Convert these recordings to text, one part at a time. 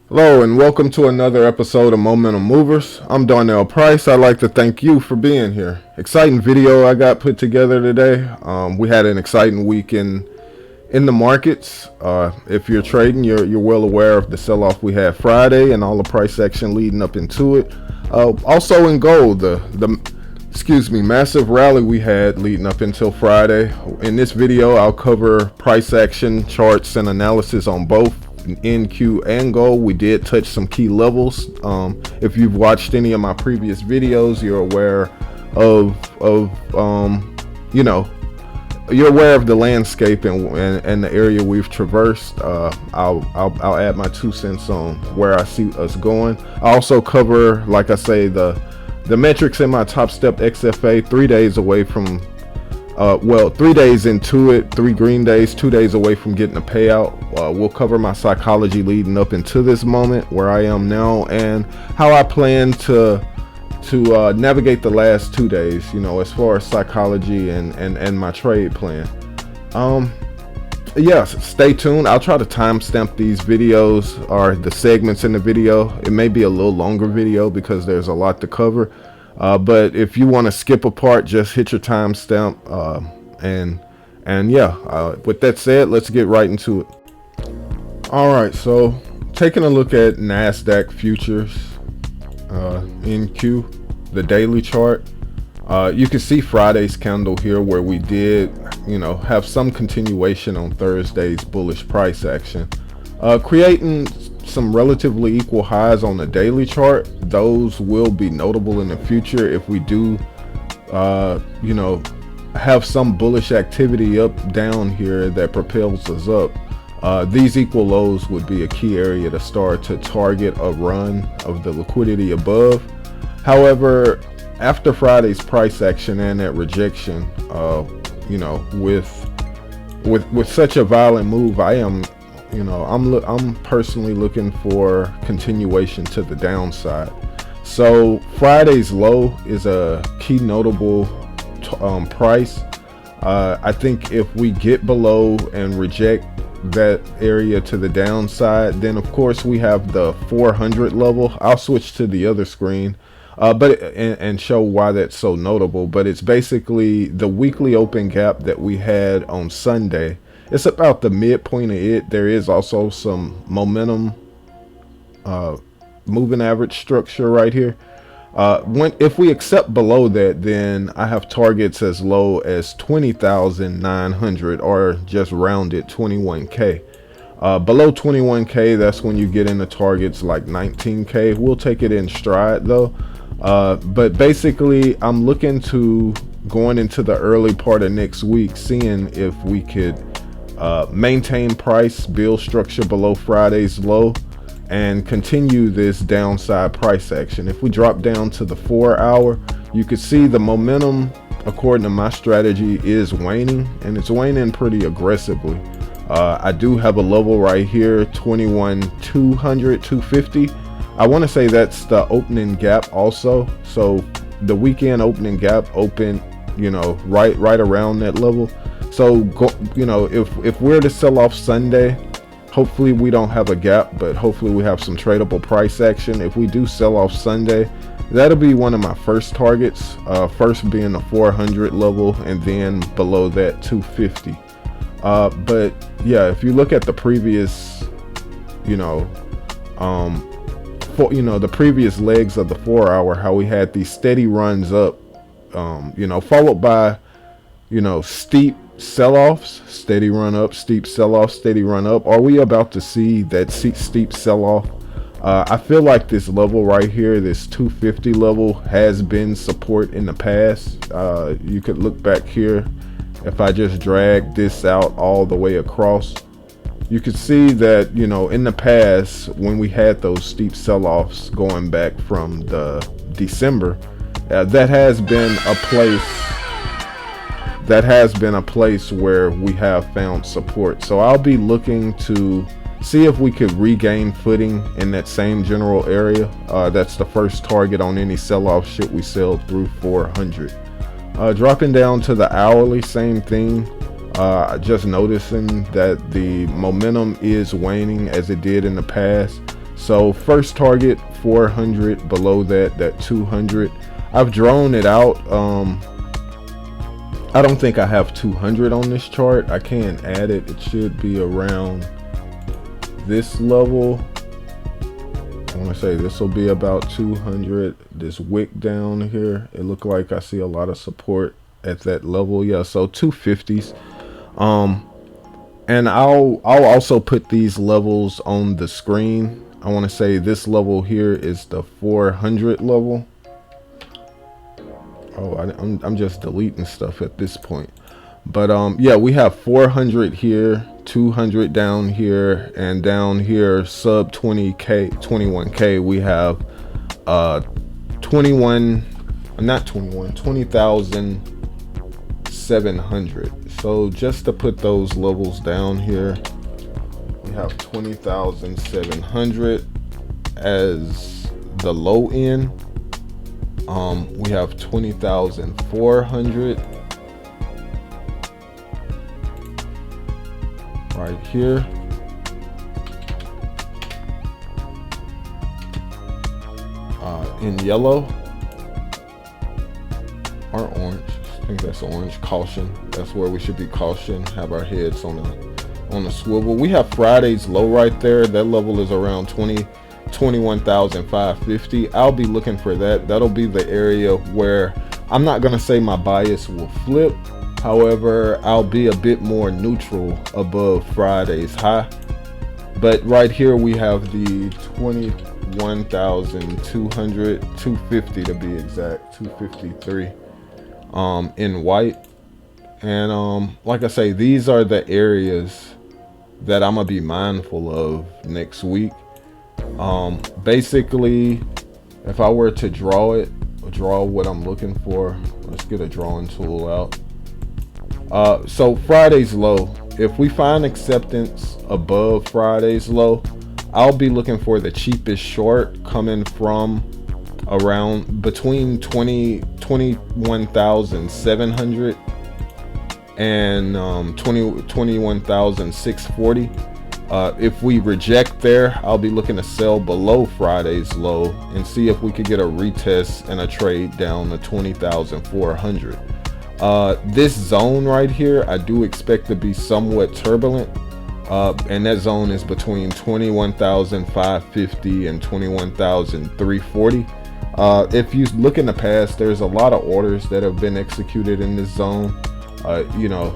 Hello and welcome to another episode of Momentum Movers. I'm Darnell Price. I'd like to thank you for being here. Exciting video I got put together today. We had an exciting week in the markets. If you're trading, you're well aware of the sell-off we had Friday and all the price action leading up into it. Also in gold, the massive rally we had leading up until Friday. In this video, I'll cover price action, charts, and analysis on both NQ and gold. We did touch some key levels. If you've watched any of my previous videos, you're aware of you're aware of the landscape and the area we've traversed. I'll add my 2 cents on where I see us going. I also cover, like I say, the metrics in my Topstep XFA 3 days away from 3 days into it, 3 green days, 2 days away from getting a payout. We'll cover my psychology leading up into this moment, where I am now, and how I plan to navigate the last 2 days, as far as psychology and my trade plan. Yes, stay tuned. I'll try to timestamp these videos or the segments in the video. It may be a little longer video because there's a lot to cover. But if you want to skip a part, just hit your timestamp. With that said, let's get right into it. All right, so taking a look at NASDAQ futures, NQ, the daily chart. You can see Friday's candle here, where we did, have some continuation on Thursday's bullish price action, creating some relatively equal highs on the daily chart. Those will be notable in the future if we do have some bullish activity up down here that propels us up. These equal lows would be a key area to start to target a run of the liquidity above. However, after Friday's price action and that rejection, with such a violent move, I'm personally looking for continuation to the downside. So Friday's low is a key notable price. I think if we get below and reject that area to the downside, then of course we have the 400 level. I'll switch to the other screen and show why that's so notable. But it's basically the weekly open gap that we had on Sunday. It's about the midpoint of it. There is also some momentum moving average structure right here. If we accept below that, then I have targets as low as 20,900, or just rounded 21k. Below 21k, that's when you get into targets like 19k. We'll take it in stride though. But basically, I'm looking to going into the early part of next week, seeing if we could maintain price, build structure below Friday's low, and continue this downside price action. If we drop down to the 4 hour, you could see the momentum, according to my strategy, is waning, and it's waning pretty aggressively. I do have a level right here, 21,200, 250. I want to say that's the opening gap also. So the weekend opening gap opened, right around that level. So if we're to sell off Sunday, hopefully we don't have a gap, but hopefully we have some tradable price action. If we do sell off Sunday, that'll be one of my first targets. First being the 400 level, and then below that 250. But yeah, if you look at the previous, the previous legs of the 4 hour, how we had these steady runs up, followed by, steep sell-offs, steady run up, steep sell-off, steady run up. Are we about to see that steep sell-off? I feel like this level right here, this 250 level, has been support in the past. You could look back here. If I just drag this out all the way across, you could see that, in the past, when we had those steep sell-offs going back from the December, that has been a place where we have found support. So I'll be looking to see if we could regain footing in that same general area. That's the first target on any sell-off should we sell through 400. Dropping down to the hourly, same thing. Just noticing that the momentum is waning as it did in the past. So first target 400, below that 200. I've drawn it out. I don't think I have 200 on this chart. I can add it. It should be around this level. I want to say this will be about 200. This wick down here, it looked like I see a lot of support at that level. Yeah, so 250s. And I'll also put these levels on the screen. I want to say this level here is the 400 level. Oh, I'm just deleting stuff at this point. But yeah, we have 400 here, 200 down here, and down here sub 20k, 21k, we have 20,700. So just to put those levels down here, we have 20,700 as the low end. We have 20,400 right here. In yellow or orange, I think that's orange. Caution. That's where we should be caution. Have our heads on the swivel. We have Friday's low right there. That level is around 21,550. I'll be looking for that. That'll be the area where I'm not gonna say my bias will flip. However, I'll be a bit more neutral above Friday's high. But right here we have the 21,200, 250 to be exact, 253 in white. And like I say, these are the areas that I'm gonna be mindful of next week. Basically, if I were to draw what I'm looking for, let's get a drawing tool out. So Friday's low, if we find acceptance above Friday's low, I'll be looking for the cheapest short coming from around between 21,700 and 21,640. If we reject there, I'll be looking to sell below Friday's low and see if we could get a retest and a trade down to 20,400. This zone right here, I do expect to be somewhat turbulent, and that zone is between 21,550 and 21,340. If you look in the past, there's a lot of orders that have been executed in this zone. You know,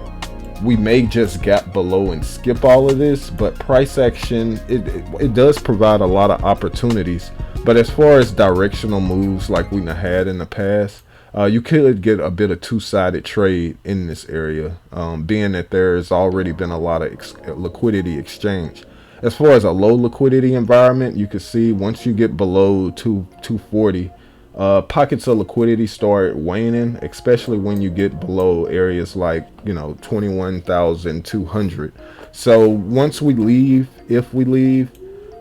we may just gap below and skip all of this, but price action, it does provide a lot of opportunities. But as far as directional moves like we had in the past, you could get a bit of two-sided trade in this area, being that there's already been a lot of liquidity exchange. As far as a low liquidity environment, you can see once you get below 240, pockets of liquidity start waning, especially when you get below areas like 21,200. So once we leave, if we leave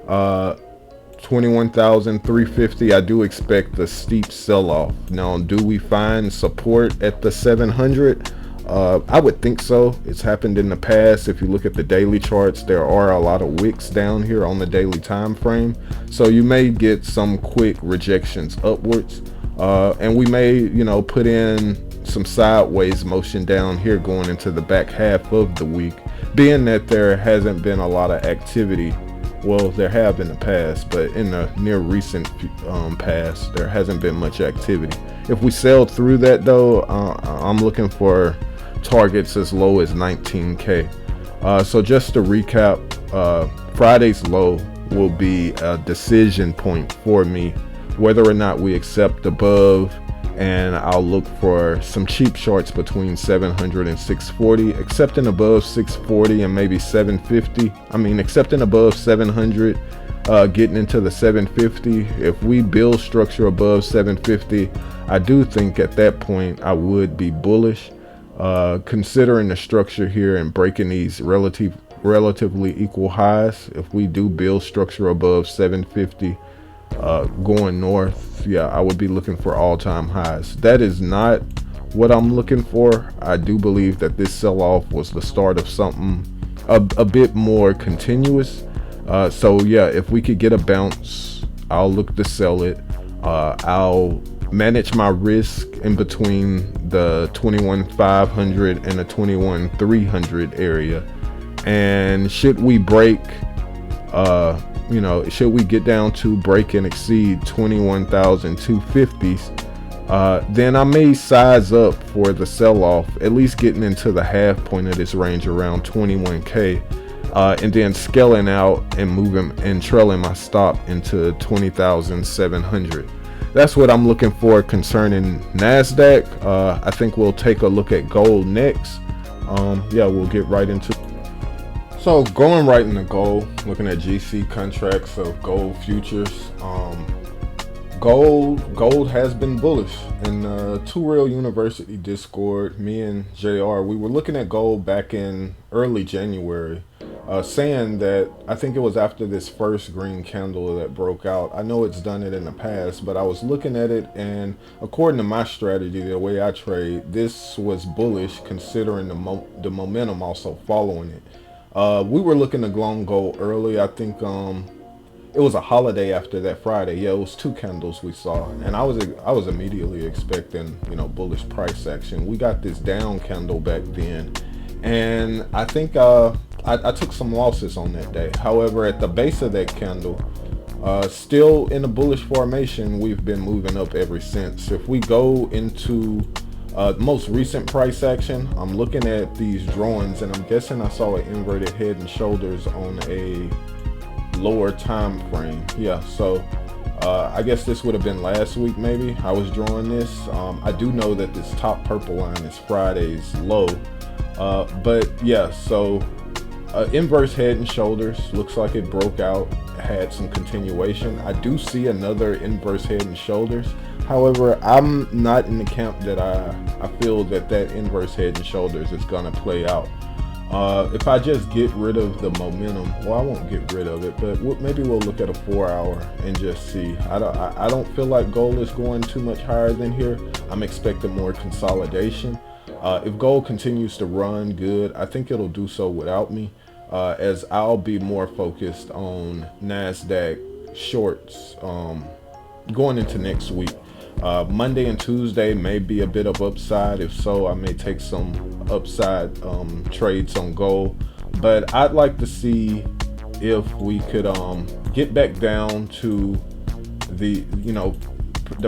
21,350, I do expect a steep sell-off. Now, do we find support at the 700? I would think so. It's happened in the past. If you look at the daily charts, there are a lot of wicks down here on the daily time frame, so you may get some quick rejections upwards, and we may put in some sideways motion down here going into the back half of the week, being that there hasn't been a lot of activity. Well, there have in the past, but in the near recent past, there hasn't been much activity. If we sell through that though, I'm looking for targets as low as 19k. So just to recap, Friday's low will be a decision point for me, whether or not we accept above, and I'll look for some cheap shorts between 700 and 640. Accepting above 640 and maybe 750. I mean, accepting above 700, getting into the 750. If we build structure above 750, I do think at that point I would be bullish, considering the structure here and breaking these relatively equal highs. If we do build structure above 750, going north, yeah, I would be looking for all-time highs. That is not what I'm looking for. I do believe that this sell-off was the start of something a bit more continuous, So yeah, if we could get a bounce, I'll look to sell it. I'll manage my risk in between the 21,500 and the 21,300 area. And should we break, should we get down to break and exceed 21,250s, then I may size up for the sell-off, at least getting into the half point of this range around 21K, and then scaling out and moving and trailing my stop into 20,700. That's what I'm looking for concerning NASDAQ. I think we'll take a look at gold next. We'll get right into it. So going right into gold, looking at GC contracts of gold futures. Gold has been bullish. In Two Real University Discord, me and JR, we were looking at gold back in early January, saying that I think it was after this first green candle that broke out. I know it's done it in the past, but I was looking at it, and according to my strategy, the way I trade, this was bullish considering the momentum also following it. We were looking to long gold early. I think it was a holiday after that Friday. Yeah, it was 2 candles we saw, and I was immediately expecting bullish price action. We got this down candle back then, and I think I took some losses on that day. However, at the base of that candle, still in a bullish formation, we've been moving up ever since. If we go into most recent price action, I'm looking at these drawings, and I'm guessing I saw an inverted head and shoulders on a lower time frame. Yeah, so I guess this would have been last week maybe I was drawing this. I do know that this top purple line is Friday's low, but yeah, so inverse head and shoulders, looks like it broke out, had some continuation. I do see another inverse head and shoulders. However, I'm not in the camp that I feel that inverse head and shoulders is gonna play out. If I just get rid of the momentum, well, I won't get rid of it, but maybe we'll look at a 4-hour and just see. I don't feel like gold is going too much higher than here. I'm expecting more consolidation. If gold continues to run good, I think it'll do so without me, as I'll be more focused on NASDAQ shorts going into next week. Monday and Tuesday may be a bit of upside. If so, I may take some upside trades on gold, but I'd like to see if we could get back down to the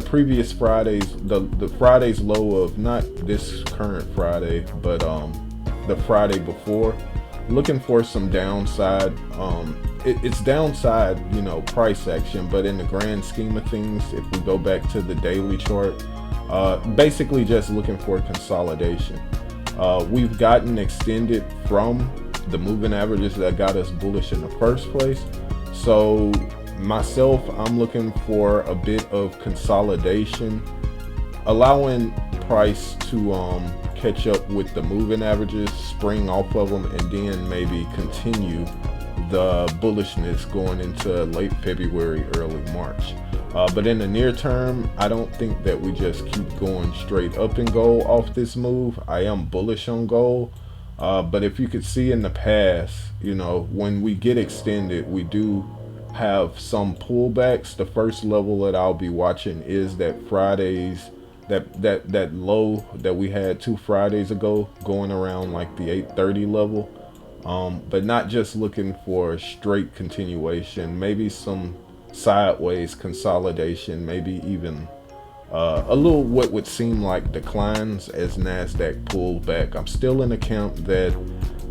previous Fridays, the Friday's low of not this current Friday, but the Friday before. Looking for some downside. It's downside, price action, but in the grand scheme of things, if we go back to the daily chart, basically just looking for consolidation. We've gotten extended from the moving averages that got us bullish in the first place. So myself, I'm looking for a bit of consolidation, allowing price to catch up with the moving averages, spring off of them, and then maybe continue the bullishness going into late February, early March. But in the near term, I don't think that we just keep going straight up in gold off this move. I am bullish on gold, but if you could see in the past, when we get extended, we do have some pullbacks. The first level that I'll be watching is that Friday's that low that we had 2 Fridays ago, going around like the 830 level. But not just looking for straight continuation, maybe some sideways consolidation, maybe even a little what would seem like declines as NASDAQ pulls back. I'm still in the camp that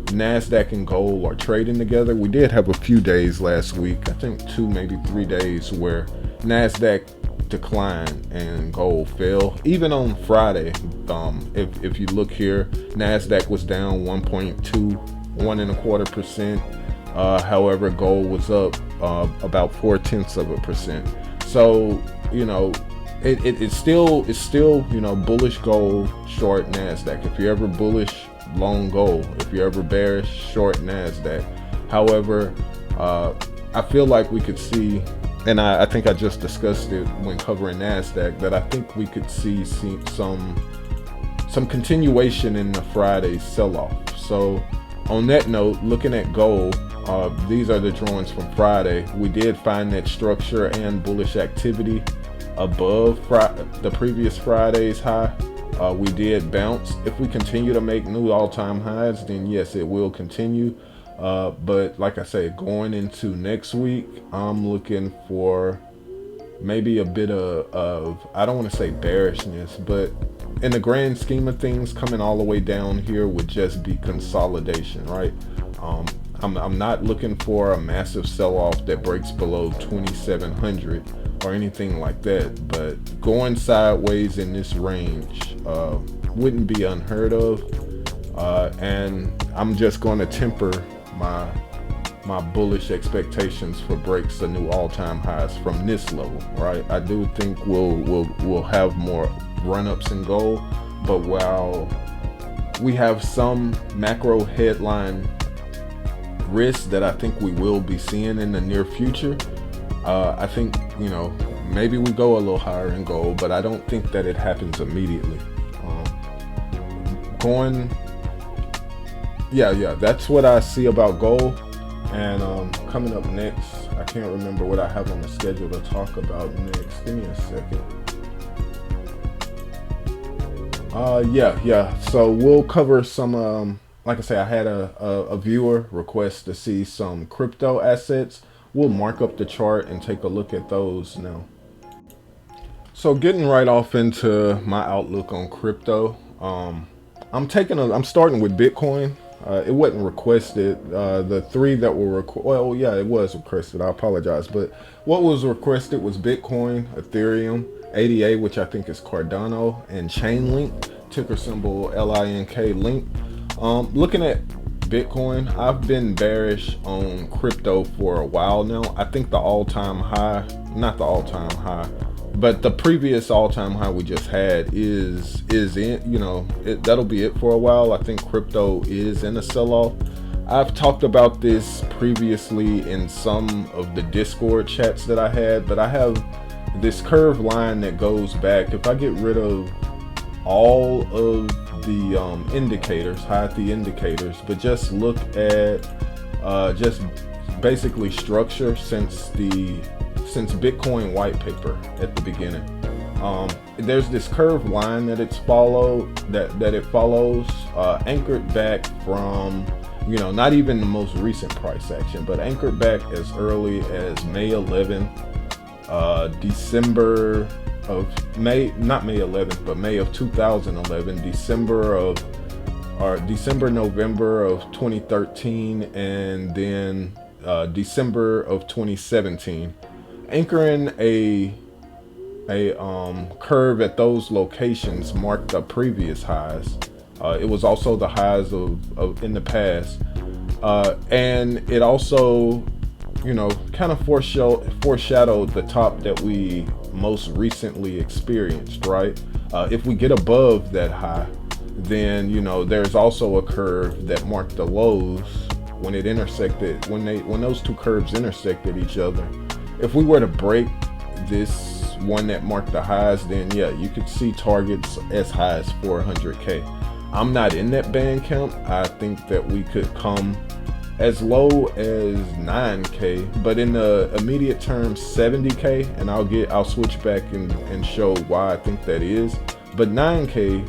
NASDAQ and gold are trading together. We did have a few days last week, I think 2, maybe 3 days, where NASDAQ declined and gold fell. Even on Friday, if you look here, NASDAQ was down 1.125%. However, gold was up about 0.4%. So it's still bullish gold, short NASDAQ. If you're ever bullish, long gold. If you're ever bearish, short NASDAQ. However, I feel like we could see, and I think I just discussed it when covering NASDAQ, that I think we could see some continuation in the Friday sell-off. So On that note, looking at gold, these are the drawings from Friday. We did find that structure and bullish activity above the previous Friday's high. We did bounce. If we continue to make new all-time highs, then yes, it will continue. But like I say, going into next week, I'm looking for maybe a bit of I don't want to say bearishness, but in the grand scheme of things, coming all the way down here would just be consolidation, right? I'm not looking for a massive sell-off that breaks below 2,700 or anything like that, but going sideways in this range wouldn't be unheard of, and I'm just going to temper my bullish expectations for breaks to new all-time highs from this level, right? I do think we'll have more run-ups in gold, but while we have some macro headline risks that I think we will be seeing in the near future, I think, you know, maybe we go a little higher in gold, but I don't think that it happens immediately. That's what I see about gold. And coming up next, I can't remember what I have on the schedule to talk about next. Give me a second. So we'll cover some, like I say, I had a viewer request to see some crypto assets. We'll mark up the chart and take a look at those now. So getting right off into my outlook on crypto, I'm starting with Bitcoin. It wasn't requested. The three that were it was requested. I apologize, but what was requested was Bitcoin, Ethereum, ADA, which I think is Cardano, and Chainlink, ticker symbol LINK Link. Looking at Bitcoin, I've been bearish on crypto for a while now. I think the all-time high, not the all-time high, but the previous all-time high we just had is in, you know, that'll be it for a while. I think crypto is in a sell-off. I've talked about this previously in some of the Discord chats that I had, but I have this curved line that goes back. If I get rid of all of the indicators, hide the indicators, but just look at just basically structure since Bitcoin white paper at the beginning. There's this curved line that it follows, anchored back from, you know, not even the most recent price action, but anchored back as early as May 11th, May of 2011, November of 2013, and then December of 2017, anchoring a curve at those locations marked the previous highs. It was also the highs of in the past, and it also, you know, kind of foreshadowed the top that we most recently experienced, right? If we get above that high, then, you know, there's also a curve that marked the lows when it intersected, when those two curves intersected each other. If we were to break this one that marked the highs, then yeah, you could see targets as high as 400K. I'm not in that band count. I think that we could come as low as 9K, but in the immediate term 70K, and I'll switch back and show why I think that is. But 9K,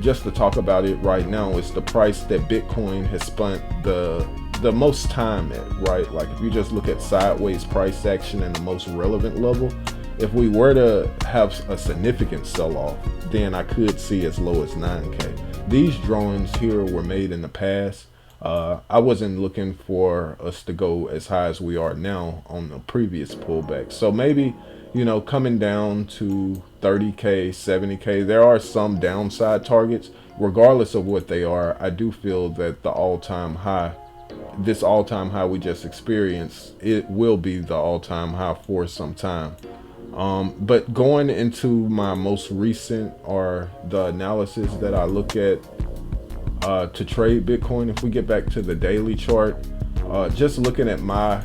just to talk about it right now, is the price that Bitcoin has spent the most time at, right? Like if you just look at sideways price action and the most relevant level, if we were to have a significant sell-off, then I could see as low as 9K. These drawings here were made in the past. I wasn't looking for us to go as high as we are now on the previous pullback. So maybe, you know, coming down to 30K, 70K, there are some downside targets. Regardless of what they are, I do feel that the all-time high, this all-time high we just experienced, it will be the all-time high for some time. But going into my most recent, or the analysis that I look at to trade Bitcoin, if we get back to the daily chart, just looking at my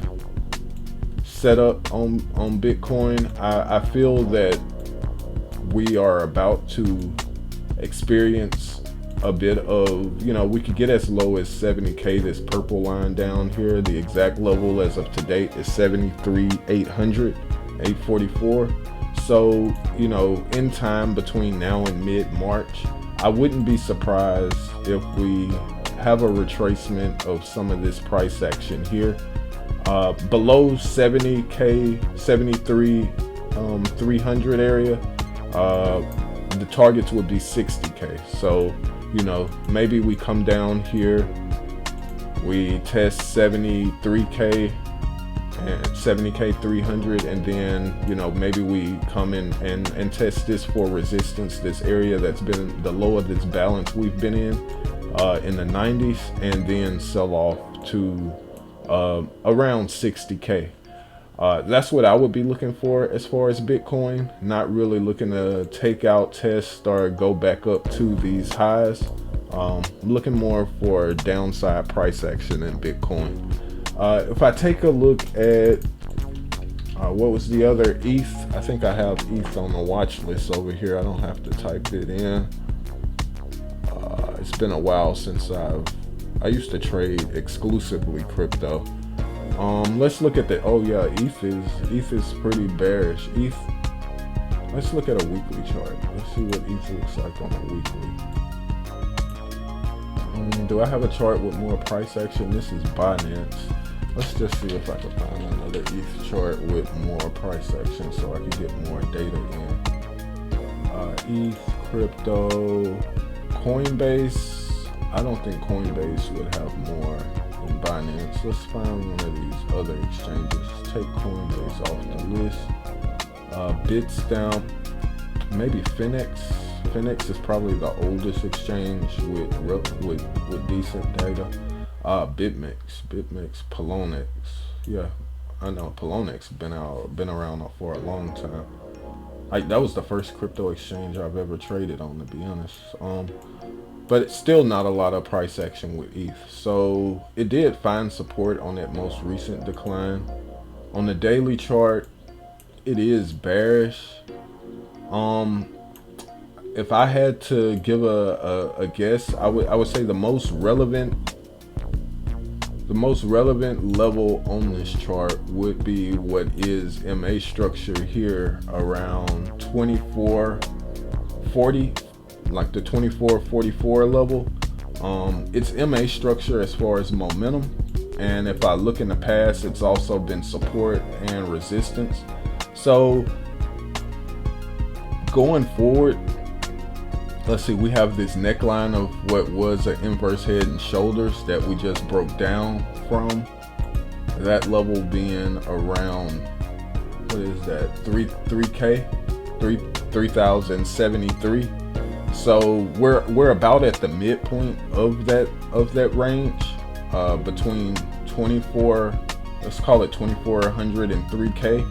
setup on Bitcoin, I feel that we are about to experience a bit of, we could get as low as 70K. This purple line down here, the exact level as of today is 73,800, 844. So, in time between now and mid-March, I wouldn't be surprised if we have a retracement of some of this price action here. Below 70K, 300 area, the targets would be 60K. So, maybe we come down here, we test 73K and 70K 300, and then, maybe we come in and test this for resistance, this area that's been the low of this balance we've been in the 90s, and then sell off to around 60K. That's what I would be looking for as far as Bitcoin. Not really looking to take out, test, or go back up to these highs. Looking more for downside price action in Bitcoin. If I take a look at what was the other ETH, I think I have ETH on the watch list over here. I don't have to type it in. It's been a while since I used to trade exclusively crypto. Let's look at ETH is pretty bearish. ETH, let's look at a weekly chart. Let's see what ETH looks like on a weekly. Do I have a chart with more price action? This is Binance. Let's just see if I can find another ETH chart with more price action so I can get more data in. ETH, crypto, Coinbase. I don't think Coinbase would have more than Binance. Let's find one of these other exchanges. Take Coinbase off the list. Bitstamp, maybe Finex. Finex is probably the oldest exchange with decent data. Bitmix, Poloniex. Yeah, I know Poloniex been around for a long time. That was the first crypto exchange I've ever traded on, to be honest. But it's still not a lot of price action with ETH. So it did find support on that most recent decline. On the daily chart, it is bearish. If I had to give a guess, I would say the most relevant level on this chart would be what is MA structure here around 2440, like the 2444 level. It's MA structure as far as momentum, and if I look in the past, it's also been support and resistance. So going forward, let's see, we have this neckline of what was an inverse head and shoulders that we just broke down from. That level being around, what is that, 3,073. So we're about at the midpoint of that range, between 24, let's call it 2,400 and 3K.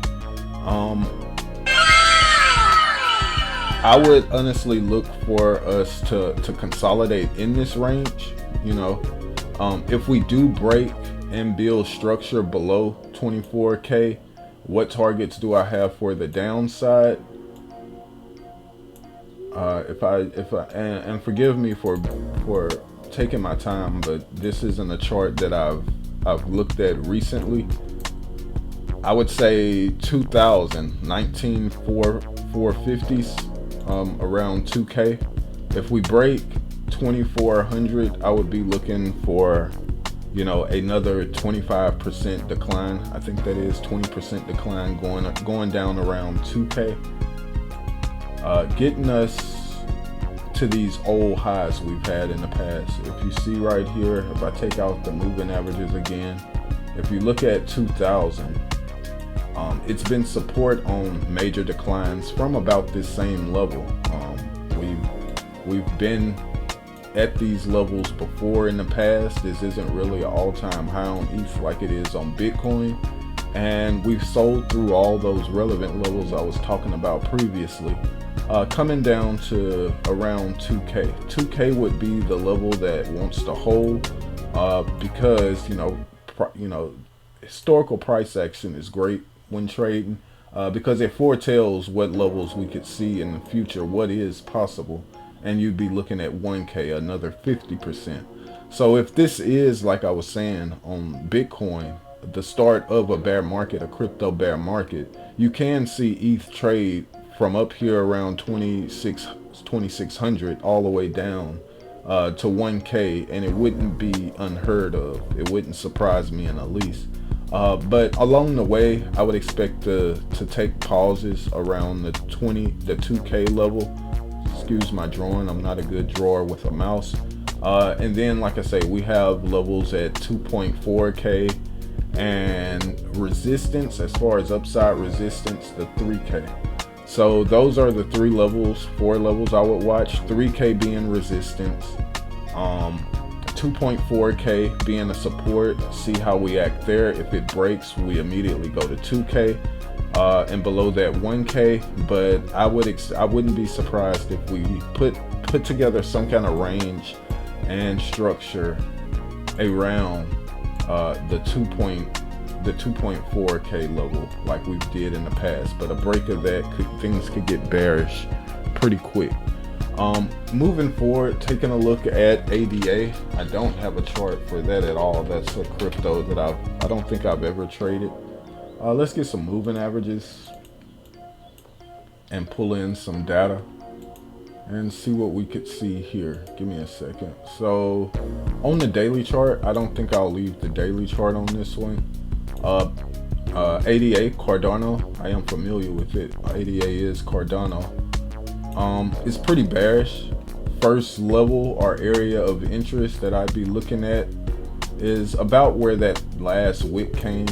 I would honestly look for us to consolidate in this range. If we do break and build structure below 24K, what targets do I have for the downside? And forgive me for taking my time, but this isn't a chart that I've looked at recently. I would say 2019 450s, around 2K. If we break 2400, I would be looking for, another 25% decline. I think that is 20% decline going down around 2K. Getting us to these old highs we've had in the past. If you see right here, if I take out the moving averages again, if you look at 2000, it's been support on major declines from about this same level. We've been at these levels before in the past. This isn't really an all-time high on ETH like it is on Bitcoin, and we've sold through all those relevant levels I was talking about previously. Coming down to around 2K. 2K would be the level that wants to hold, because historical price action is great when trading, because it foretells what levels we could see in the future, what is possible. and you'd be looking at 1K, another 50%. So if this is, like I was saying on Bitcoin, the start of a bear market, a crypto bear market, you can see ETH trade from up here around 2600 all the way down to 1K, and it wouldn't be unheard of. It wouldn't surprise me in the least. But along the way, I would expect to take pauses around the 2K level. Excuse my drawing, I'm not a good drawer with a mouse. And then, like I say, we have levels at 2.4K and resistance, as far as upside resistance, the 3K. So those are the 4 levels I would watch. 3K being resistance, 2.4K being a support, see how we act there. If it breaks, we immediately go to 2K, and below that 1K. But I wouldn't be surprised if we put together some kind of range and structure around the 2.4K level like we did in the past. But a break of that, things could get bearish pretty quick. Moving forward, taking a look at ADA. I don't have a chart for that at all. That's a crypto that I don't think I've ever traded. Let's get some moving averages and pull in some data and see what we could see here. Give me a second. So on the daily chart, I don't think I'll leave the daily chart on this one. ADA, Cardano, I am familiar with it. ADA is Cardano. It's pretty bearish. First level or area of interest that I'd be looking at is about where that last wick came.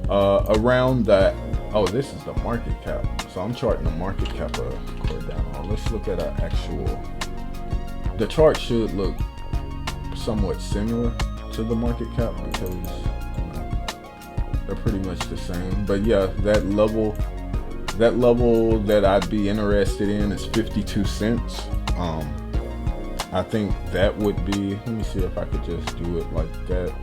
Around that. Oh, this is the market cap. So I'm charting the market cap of Cardano. Let's look at an actual. The chart should look somewhat similar to the market cap because they're pretty much the same. But yeah, that level that I'd be interested in is 52 cents. I think that would be, let me see if I could just do it like that.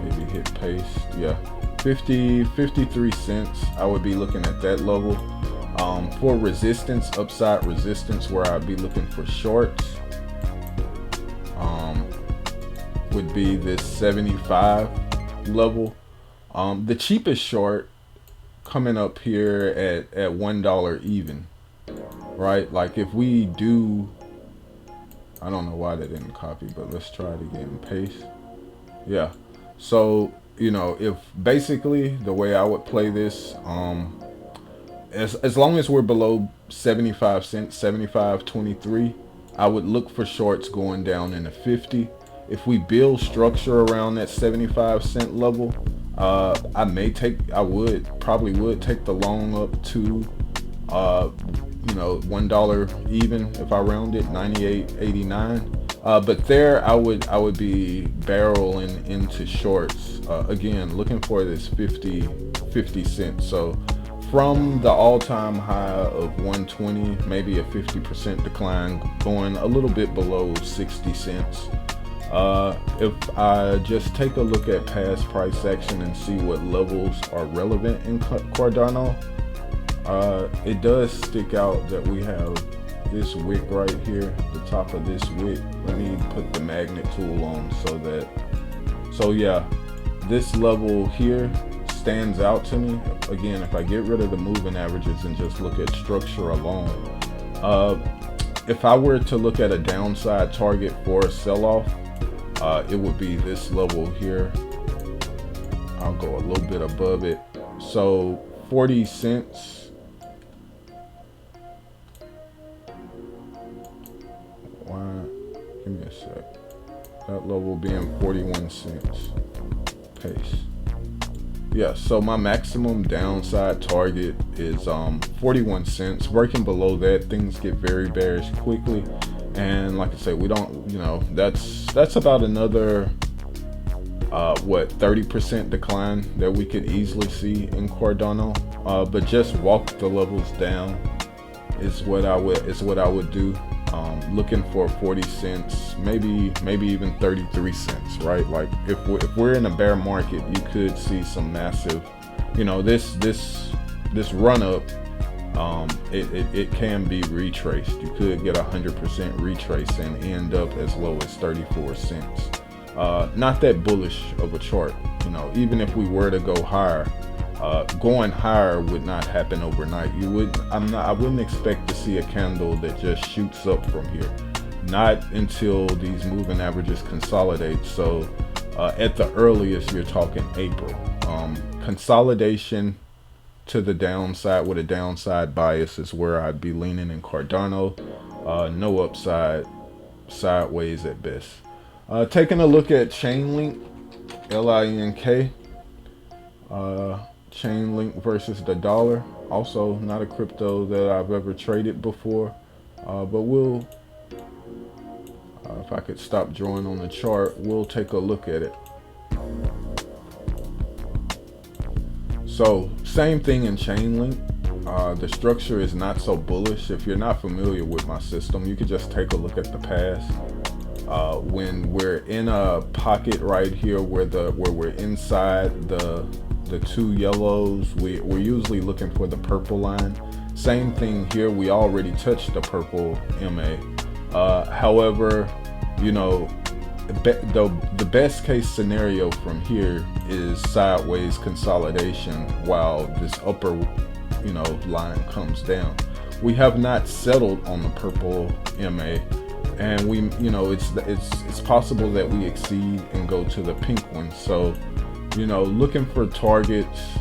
Maybe hit paste. Yeah, 53 cents. I would be looking at that level. For resistance, upside resistance, where I'd be looking for shorts, would be this 75 level. The cheapest short coming up here at $1 even, right? Like if we do, I don't know why they didn't copy, but let's try it again. Paste. Yeah. So, you know, if basically the way I would play this, as long as we're below 75 cents, 75.23, I would look for shorts going down into 50. If we build structure around that 75 cent level, I probably would take the long up to, $1 even if I round it, 98.89. But there I would be barreling into shorts, again looking for this 50 cents. So from the all-time high of 120, maybe a 50% decline, going a little bit below 60 cents. If I just take a look at past price action and see what levels are relevant in Cardano, it does stick out that we have this wick right here, the top of this wick. Let me put the magnet tool on so yeah, this level here stands out to me. Again, if I get rid of the moving averages and just look at structure alone, if I were to look at a downside target for a sell-off, it would be this level here. I'll go a little bit above it. So 40 cents. Give me a sec. That level being 41 cents. Paste. Yeah, so my maximum downside target is 41 cents. Breaking below that, things get very bearish quickly. And like I said, we don't, that's about another 30% decline that we could easily see in Cardano. But just walk the levels down is what I would do. Looking for 40 cents, maybe even 33 cents, right? Like if we're in a bear market, you could see some massive, this run up it can be retraced. You could get 100% retrace and end up as low as 34 cents. Not that bullish of a chart. You know, even if we were to go higher, going higher would not happen overnight. I wouldn't expect to see a candle that just shoots up from here. Not until these moving averages consolidate. So at the earliest, you're talking April. Consolidation to the downside with a downside bias is where I'd be leaning in Cardano. No upside, sideways at best. Taking a look at Chainlink, LINK. Chainlink versus the dollar. Also not a crypto that I've ever traded before. But we'll, if I could stop drawing on the chart, we'll take a look at it. So same thing in Chainlink. The structure is not so bullish. If you're not familiar with my system, you could just take a look at the past. When we're in a pocket right here where we're inside the two yellows, we're usually looking for the purple line. Same thing here, we already touched the purple MA. However, you know, the best case scenario from here is sideways consolidation while this upper, you know, line comes down. We have not settled on the purple MA, and we, you know, it's possible that we exceed and go to the pink one. So, you know, looking for targets,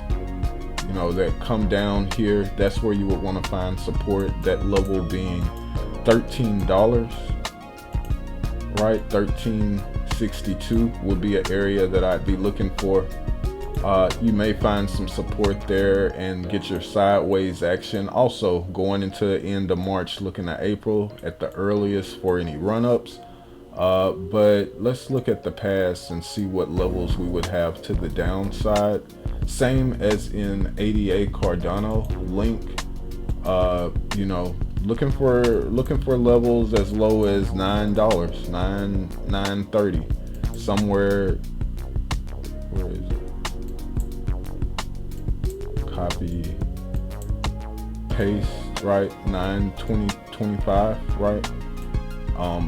you know, that come down here. That's where you would want to find support. That level being $13, right? 13.62 would be an area that I'd be looking for. You may find some support there and get your sideways action. Also going into the end of March, looking at April at the earliest for any run-ups. But let's look at the past and see what levels we would have to the downside. Same as in ADA Cardano link. You know, looking for levels as low as $9, $9.30, somewhere. Where is it? Copy, paste, right? 9.20.25, right?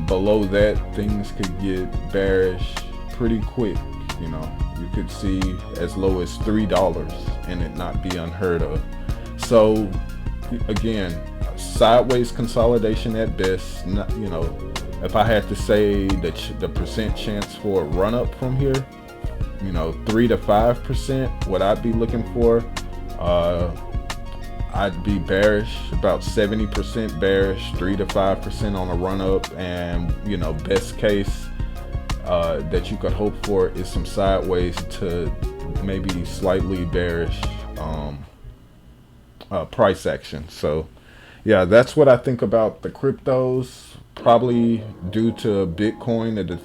Below that, things could get bearish pretty quick. You know, you could see as low as $3 and it not be unheard of. So again, sideways consolidation at best. Not, you know, if I had to say the percent chance for a run up from here, you know, 3 to 5%, what I'd be looking for. I'd be bearish, about 70% bearish, 3 to 5% on a run up, and you know, best case that you could hope for is some sideways to maybe slightly bearish price action. So yeah, that's what I think about the cryptos. Probably due to Bitcoin, the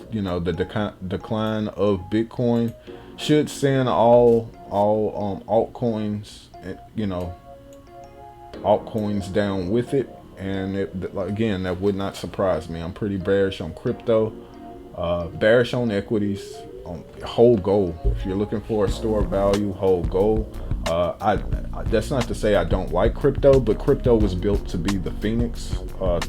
decline of Bitcoin should send all altcoins, you know, altcoins down with it. And again, that would not surprise me. I'm pretty bearish on crypto, bearish on equities, on whole gold. If you're looking for a store of value, whole gold. That's not to say I don't like crypto, but crypto was built to be the phoenix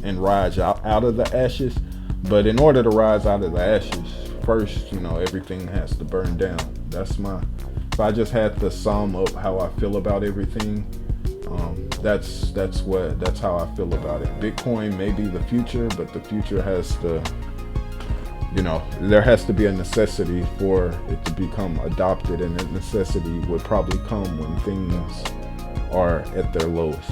and rise out of the ashes. But in order to rise out of the ashes, first, you know, everything has to burn down. That's if I just had to sum up how I feel about everything, that's how I feel about it. Bitcoin may be the future, but the future has to, you know, there has to be a necessity for it to become adopted, and that necessity would probably come when things are at their lowest.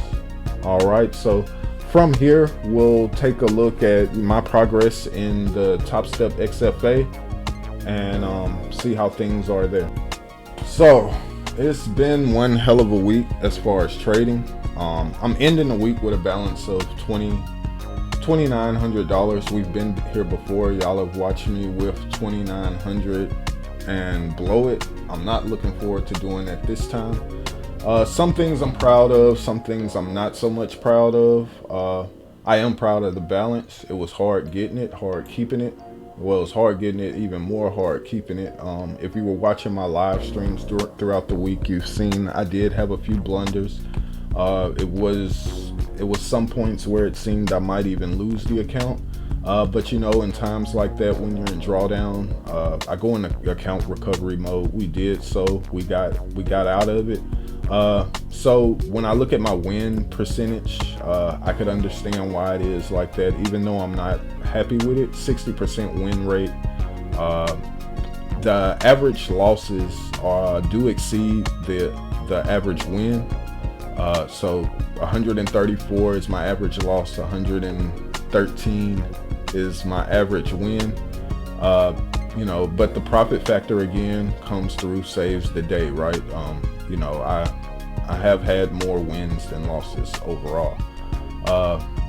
All right, so from here, we'll take a look at my progress in the Topstep XFA and see how things are there. So it's been one hell of a week as far as trading. I'm ending the week with a balance of $2,900. We've been here before. Y'all have watched me with 2,900 and blow it. I'm not looking forward to doing that this time. Some things I'm proud of, some things I'm not so much proud of. I am proud of the balance. It was hard getting it, hard keeping it. Well, it's hard getting it, even more hard keeping it. If you were watching my live streams throughout the week, you've seen I did have a few blunders. It was some points where it seemed I might even lose the account. But you know, in times like that, when you're in drawdown, I go into account recovery mode. We did so. We got out of it. So when I look at my win percentage, I could understand why it is like that, even though I'm not happy with it. 60% win rate. The average losses do exceed the average win. So 134 is my average loss. 113 is my average win. You know, but the profit factor again comes through, saves the day, right? You know, I have had more wins than losses overall.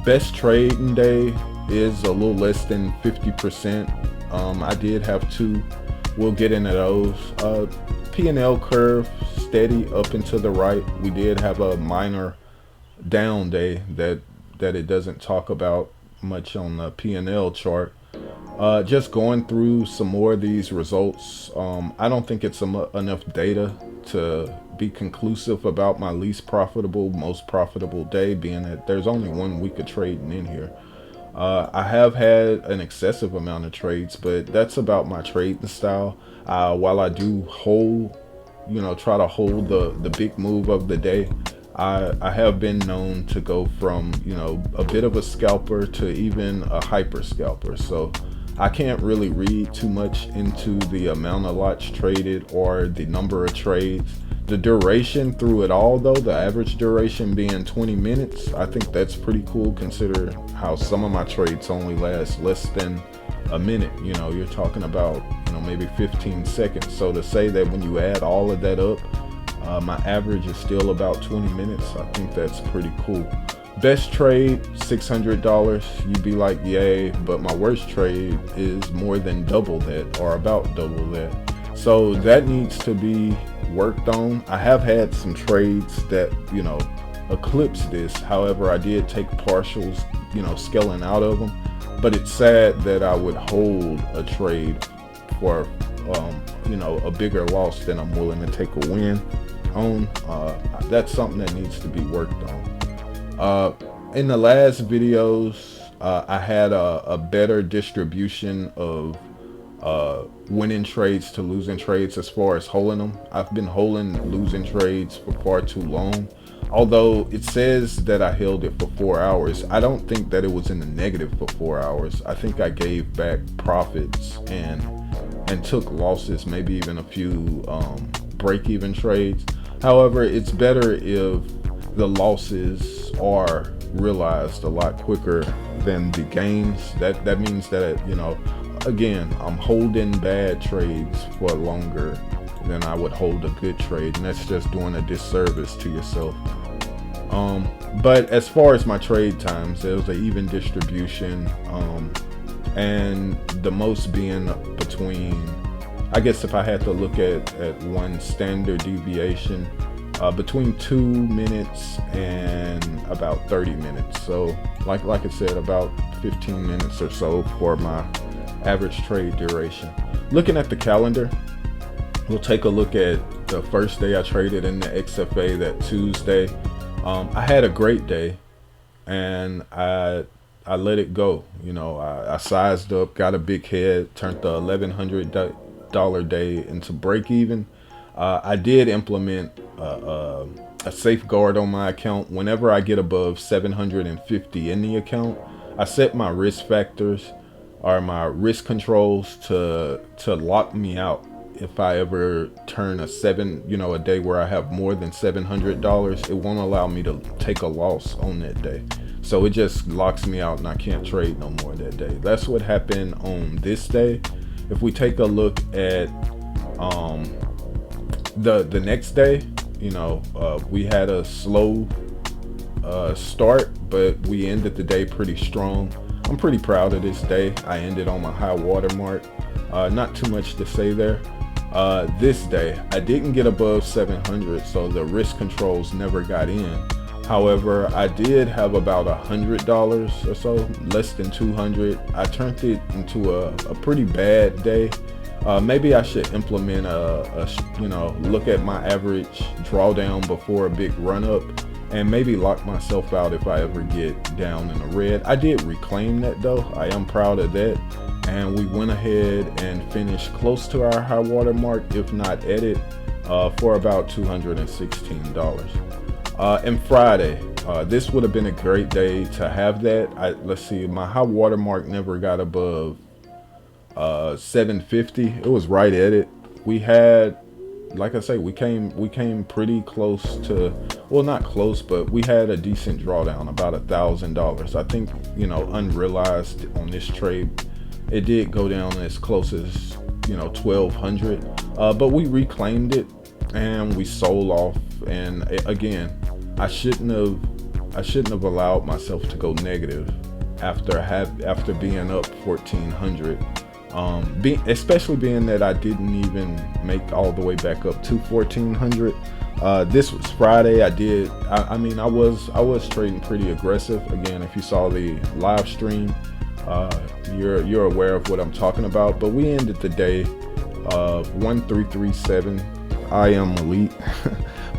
Best trading day is a little less than 50%. I did have two. We'll get into those. P&L curve steady up and to the right. We did have a minor down day that it doesn't talk about much on the P&L chart. Just going through some more of these results, I don't think it's enough data to be conclusive about my least profitable, most profitable day, being that there's only 1 week of trading in here. I have had an excessive amount of trades, but that's about my trading style. While I do hold, you know, try to hold the big move of the day, I have been known to go from, you know, a bit of a scalper to even a hyper scalper. So I can't really read too much into the amount of lots traded or the number of trades. The duration through it all, though, the average duration being 20 minutes, I think that's pretty cool, consider how some of my trades only last less than a minute. You know, you're talking about, you know, maybe 15 seconds. So to say that when you add all of that up, my average is still about 20 minutes, I think that's pretty cool. Best trade, $600. You'd be like, yay, but my worst trade is more than double that, or about double that. So that needs to be worked on. I have had some trades that, you know, eclipse this. However, I did take partials, you know, scaling out of them. But it's sad that I would hold a trade for, you know, a bigger loss than I'm willing to take a win on. That's something that needs to be worked on. In the last videos, I had a better distribution of winning trades to losing trades as far as holding them. I've been holding losing trades for far too long. Although it says that I held it for 4 hours, I don't think that it was in the negative for 4 hours. I think I gave back profits and took losses, maybe even a few break-even trades. However, it's better if the losses are realized a lot quicker than the gains. That means that, you know, again, I'm holding bad trades for longer than I would hold a good trade, and that's just doing a disservice to yourself. But as far as my trade times, there was an even distribution, and the most being between, I guess if I had to look at one standard deviation, between 2 minutes and about 30 minutes. So like I said, about 15 minutes or so for my average trade duration. Looking at the calendar, we'll take a look at the first day I traded in the XFA, that Tuesday. I had a great day, and I let it go. You know, I sized up, got a big head, turned the $1,100 day into break even. I did implement a safeguard on my account. Whenever I get above 750 in the account, I set my risk factors or my risk controls to lock me out. If I ever turn a day where I have more than $700, it won't allow me to take a loss on that day. So it just locks me out and I can't trade no more that day. That's what happened on this day. If we take a look at the next day, you know, we had a slow start, but we ended the day pretty strong. I'm pretty proud of this day. I ended on my high water mark. Not too much to say there. This day, I didn't get above 700, so the risk controls never got in. However, I did have about $100 or so, less than 200. I turned it into a pretty bad day. Maybe I should implement look at my average drawdown before a big run up and maybe lock myself out if I ever get down in the red. I did reclaim that though. I am proud of that. And we went ahead and finished close to our high water mark, if not at it, for about $216. And Friday, this would have been a great day to have that. Let's see, my high water mark never got above 750. It was right at it. We had, like I say, we came pretty close to, well, not close, but we had a decent drawdown, about $1,000. I think, you know, unrealized on this trade, it did go down as close as, you know, 1,200. But we reclaimed it and we sold off. And again, I shouldn't have allowed myself to go negative after being up 1,400. Especially being that I didn't even make all the way back up to 1,400. This was Friday. I mean, I was trading pretty aggressive. Again, if you saw the live stream, you're aware of what I'm talking about. But we ended the day 1337. I am elite.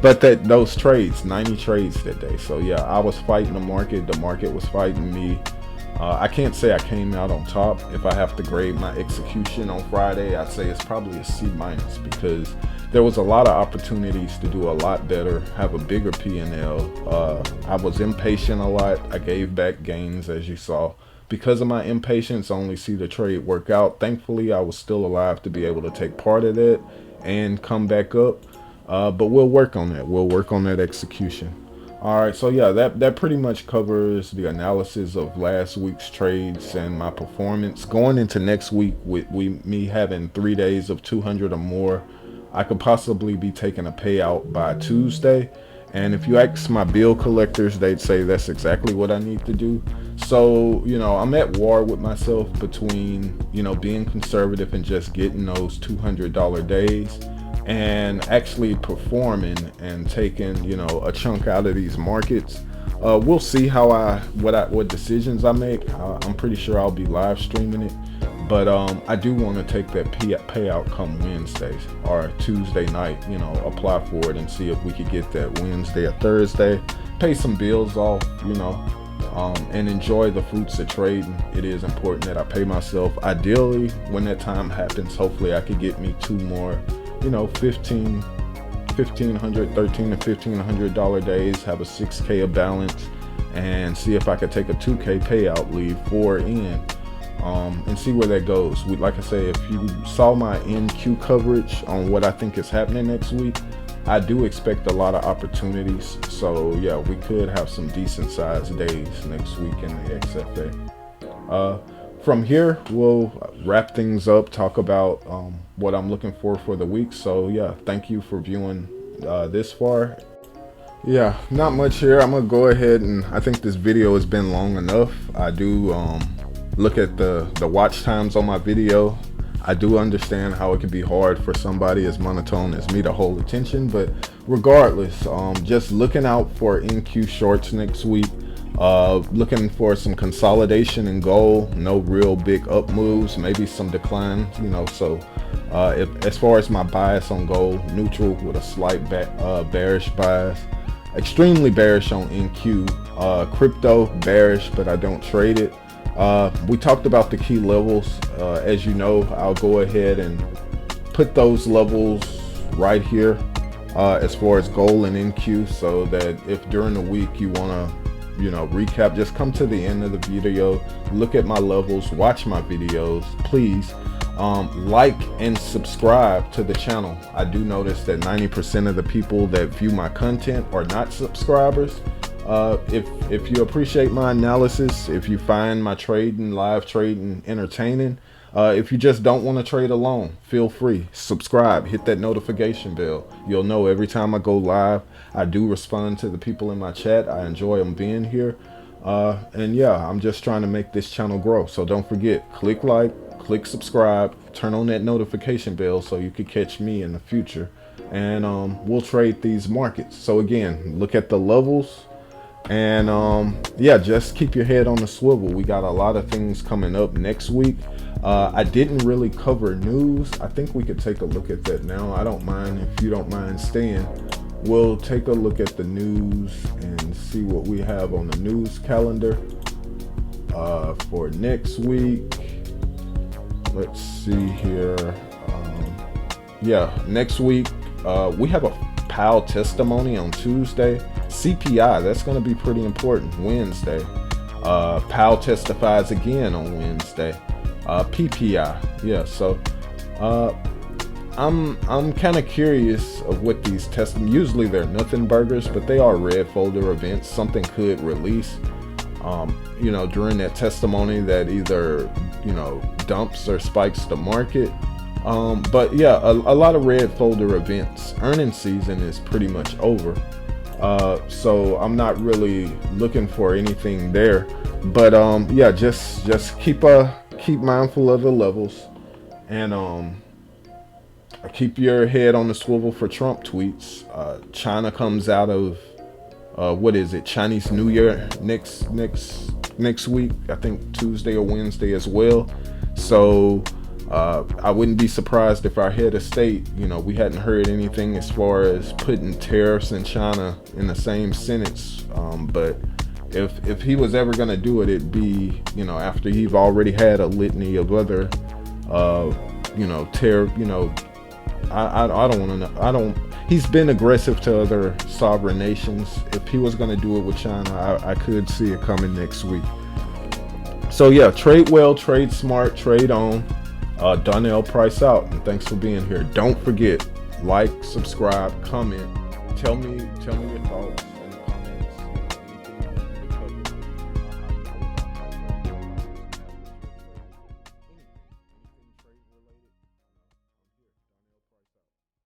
But those trades, 90 trades that day. So yeah, I was fighting the market was fighting me. I can't say I came out on top. If I have to grade my execution on Friday, I'd say it's probably a C- because there was a lot of opportunities to do a lot better, have a bigger P&L. I was impatient a lot. I gave back gains, as you saw. Because of my impatience, I only see the trade work out. Thankfully, I was still alive to be able to take part of that and come back up. But we'll work on that. We'll work on that execution. All right, so yeah, that pretty much covers the analysis of last week's trades and my performance. Going into next week with me having 3 days of 200 or more, I could possibly be taking a payout by Tuesday. And if you ask my bill collectors, they'd say that's exactly what I need to do. So, you know, I'm at war with myself between, you know, being conservative and just getting those $200 days, and actually performing and taking, you know, a chunk out of these markets. We'll see how what decisions I make. I'm pretty sure I'll be live streaming it, but I do want to take that payout come Wednesday or Tuesday night, you know, apply for it and see if we could get that Wednesday or Thursday, pay some bills off, you know, and enjoy the fruits of trading. It is important that I pay myself. Ideally, when that time happens, hopefully I could get me 2 more, you know, $13 to $1,500 days, have a $6K of balance, and see if I could take a $2K payout, leave 4 in, and see where that goes. Like I say, if you saw my NQ coverage on what I think is happening next week, I do expect a lot of opportunities. So yeah, we could have some decent sized days next week in the XFA. From here, we'll wrap things up, talk about what I'm looking for the week. So yeah, thank you for viewing this far. Yeah, not much here. I'm gonna go ahead, and I think this video has been long enough. I do look at the watch times on my video. I do understand how it can be hard for somebody as monotone as me to hold attention, but regardless, just looking out for NQ shorts next week. Looking for some consolidation in gold, no real big up moves, maybe some decline, you know. So as far as my bias on gold, neutral with a slight bearish bias, extremely bearish on NQ. Crypto bearish, but I don't trade it. We talked about the key levels. As you know, I'll go ahead and put those levels right here as far as gold and NQ, so that if during the week you want to, you know, recap, just come to the end of the video, look at my levels, watch my videos, please. Like and subscribe to the channel. I do notice that 90% of the people that view my content are not subscribers. If you appreciate my analysis, if you find my live trading entertaining, if you just don't want to trade alone, feel free, subscribe, hit that notification bell. You'll know every time I go live. I do respond to the people in my chat. I enjoy them being here. And yeah, I'm just trying to make this channel grow. So don't forget, click like, click subscribe, turn on that notification bell so you can catch me in the future. And we'll trade these markets. So again, look at the levels. And yeah, just keep your head on the swivel. We got a lot of things coming up next week. I didn't really cover news. I think we could take a look at that now. I don't mind if you don't mind staying. we'll take a look at the news and see what we have on the news calendar for next week. Let's see here. Yeah, next week we have a Powell testimony on Tuesday. CPI, that's going to be pretty important. Wednesday, Powell testifies again on Wednesday. PPI, yeah. So I'm kind of curious of what these tests. Usually they're nothing burgers, but they are red folder events. Something could release, during that testimony that either dumps or spikes the market. But yeah, a lot of red folder events. Earnings season is pretty much over, so I'm not really looking for anything there. But yeah, just keep mindful of the levels, and keep your head on the swivel for Trump tweets. China comes out of what is it? Chinese New Year next week. I think Tuesday or Wednesday as well. So I wouldn't be surprised if our head of state, we hadn't heard anything as far as putting tariffs in China in the same sentence. But if he was ever going to do it, it'd be, after he's already had a litany of other, tariff, I don't want to know. He's been aggressive to other sovereign nations. If he was going to do it with China, I could see it coming next week. So yeah, trade well, trade smart, trade on. Donnell Price out, and thanks for being here. Don't forget, like, subscribe, comment, tell me your thoughts.